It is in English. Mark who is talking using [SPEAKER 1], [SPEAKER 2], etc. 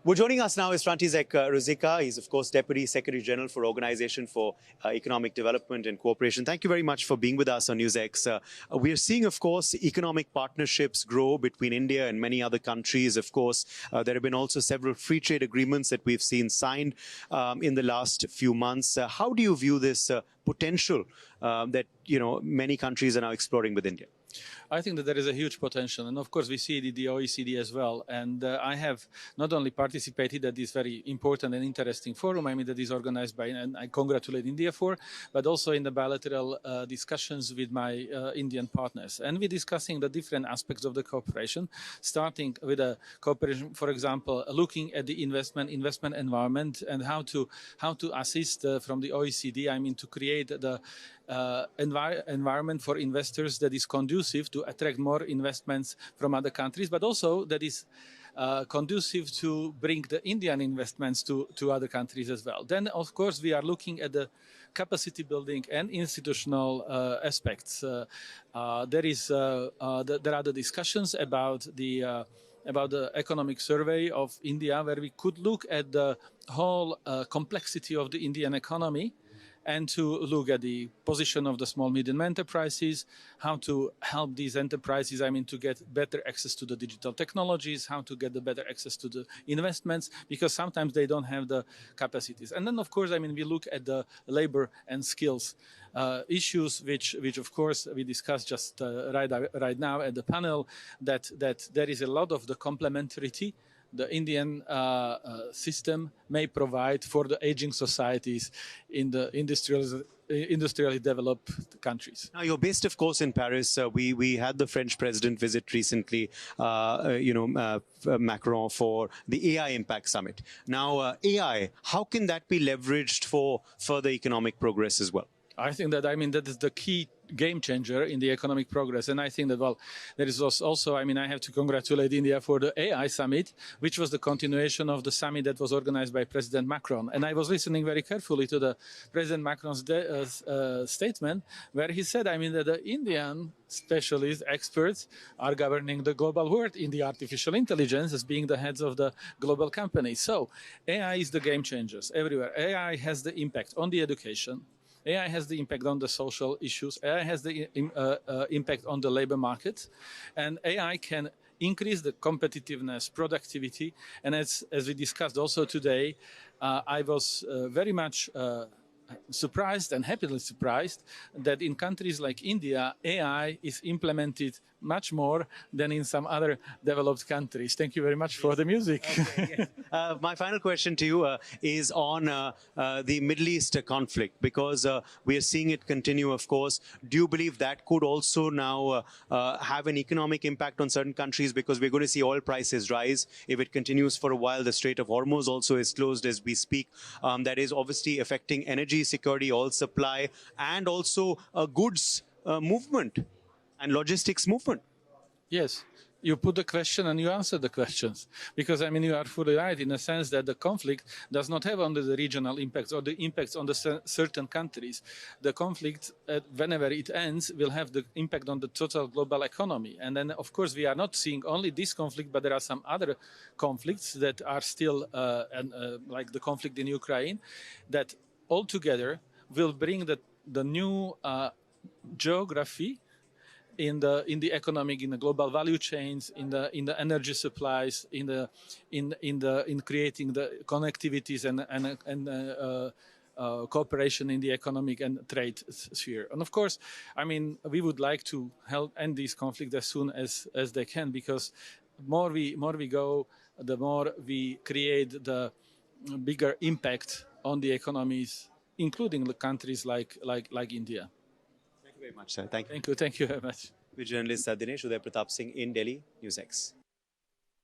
[SPEAKER 1] Well, joining us now is František Ruzicka. He's, of course, Deputy Secretary General for Organization for Economic Development and Cooperation. Thank you very much for being with us on NewsX. We are seeing, of course, economic partnerships grow between India and many other countries. Of course, there have been also several free trade agreements that we've seen signed in the last few months. How do you view this potential that many countries are now exploring with India?
[SPEAKER 2] I think that there is a huge potential, and of course we see it in the OECD as well. And I have not only participated at this very important and interesting forum, that is organized by, and I congratulate India for, but also in the bilateral discussions with my Indian partners. And we're discussing the different aspects of the cooperation, starting with a cooperation, for example, looking at the investment environment and how to assist from the OECD, to create the environment for investors that is conducive to attract more investments from other countries, but also that is conducive to bring the Indian investments to other countries as well. Then, of course, we are looking at the capacity building and institutional aspects. There are the discussions about the economic survey of India, where we could look at the whole complexity of the Indian economy, and to look at the position of the small medium enterprises, how to help these enterprises, to get better access to the digital technologies, how to get the better access to the investments, because sometimes they don't have the capacities. And then, of course, we look at the labor and skills issues, which of course we discussed just right now at the panel, that there is a lot of the complementarity the Indian system may provide for the aging societies in the industrially developed countries.
[SPEAKER 1] Now, you're based, of course, in Paris. We had the French president visit recently, Macron, for the AI Impact Summit. Now, AI, how can that be leveraged for further economic progress as well?
[SPEAKER 2] I think that, that is the key game changer in the economic progress. And I think that, there is also, I have to congratulate India for the AI summit, which was the continuation of the summit that was organized by President Macron. And I was listening very carefully to the President Macron's statement, where he said, that the Indian specialists, experts, are governing the global world in the artificial intelligence as being the heads of the global companies. So AI is the game changers everywhere. AI has the impact on the education. AI has the impact on the social issues. AI has the impact on the labor market, and AI can increase the competitiveness, productivity. And as we discussed also today, I was very much surprised and happily surprised that in countries like India, AI is implemented much more than in some other developed countries. Thank you very much for the music.
[SPEAKER 1] Okay, yes. My final question to you is on the Middle East conflict, because we are seeing it continue, of course. Do you believe that could also now have an economic impact on certain countries, because we're going to see oil prices rise if it continues for a while? The Strait of Hormuz also is closed as we speak. That is obviously affecting energy security, oil supply, and also goods movement and logistics movement.
[SPEAKER 2] Yes, you put the question and you answer the questions, because you are fully right in the sense that the conflict does not have only the regional impacts or the impacts on the certain countries. The conflict, whenever it ends, will have the impact on the total global economy. And then, of course, we are not seeing only this conflict, but there are some other conflicts that are still, like the conflict in Ukraine, that altogether will bring the new geography in the economic, in the global value chains, in the energy supplies, in creating the connectivities and cooperation in the economic and trade sphere. And of course, we would like to help end these conflicts as soon as they can, because more we go, the more we create the bigger impact on the economies, including the countries like India.
[SPEAKER 1] Thank you very much, sir. Thank you.
[SPEAKER 2] Thank you very much.
[SPEAKER 1] With journalist Dinesh Uday Pratap Singh in Delhi, NewsX.